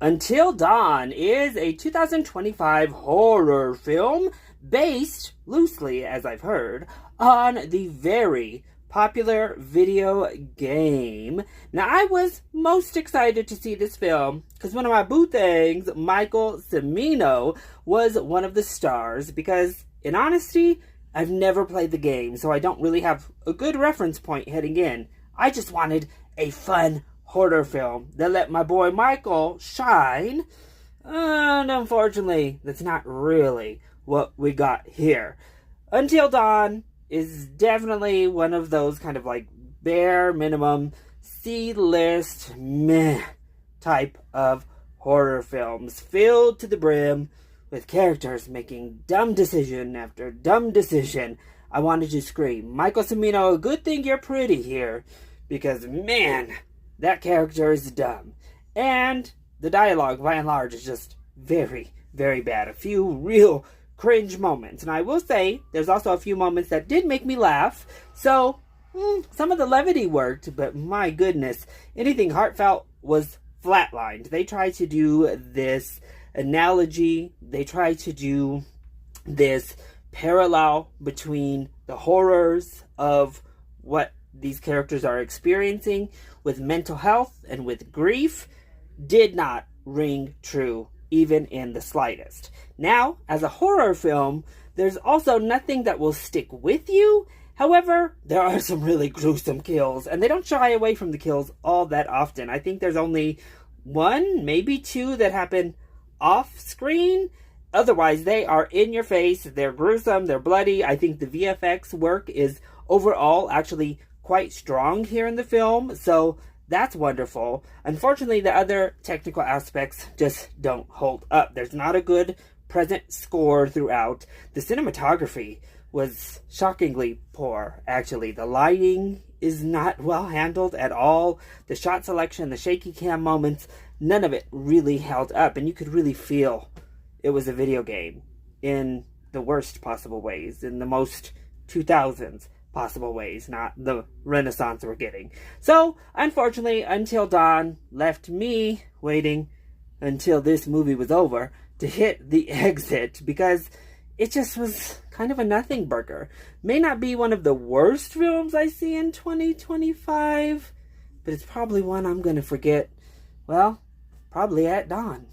Until Dawn is a 2025 horror film based, loosely as I've heard, on the very popular video game. Now, I was most excited to see this film because one of my boo things, Michael Cimino, was one of the stars because, in honesty, I've never played the game, so I don't really have a good reference point heading in. I just wanted a fun horror film that let my boy Michael shine. And unfortunately, that's not really what we got here. Until Dawn is definitely one of those kind of like bare minimum C-list meh type of horror films filled to the brim with characters making dumb decision after dumb decision. I wanted to scream, Michael Cimino, good thing you're pretty here, because man, that character is dumb. And the dialogue, by and large, is just very, very bad. A few real cringe moments. And I will say, there's also a few moments that did make me laugh. So, some of the levity worked, but my goodness, anything heartfelt was flatlined. They tried to do this analogy. They tried to do this parallel between the horrors of what these characters are experiencing with mental health and with grief. Did not ring true, even in the slightest. Now, as a horror film, there's also nothing that will stick with you. However, there are some really gruesome kills, and they don't shy away from the kills all that often. I think there's only one, maybe two that happen off screen. Otherwise, they are in your face. They're gruesome. They're bloody. I think the VFX work is overall actually quite strong here in the film, so that's wonderful. Unfortunately, the other technical aspects just don't hold up. There's not a good present score throughout. The cinematography was shockingly poor, actually. The lighting is not well handled at all. The shot selection, the shaky cam moments, none of it really held up, and you could really feel it was a video game in the worst possible ways, in the most 2000s possible ways, not the renaissance we're getting. So, unfortunately, Until Dawn left me waiting until this movie was over to hit the exit because it just was kind of a nothing burger. May not be one of the worst films I see in 2025, but it's probably one I'm going to forget, well, probably at dawn.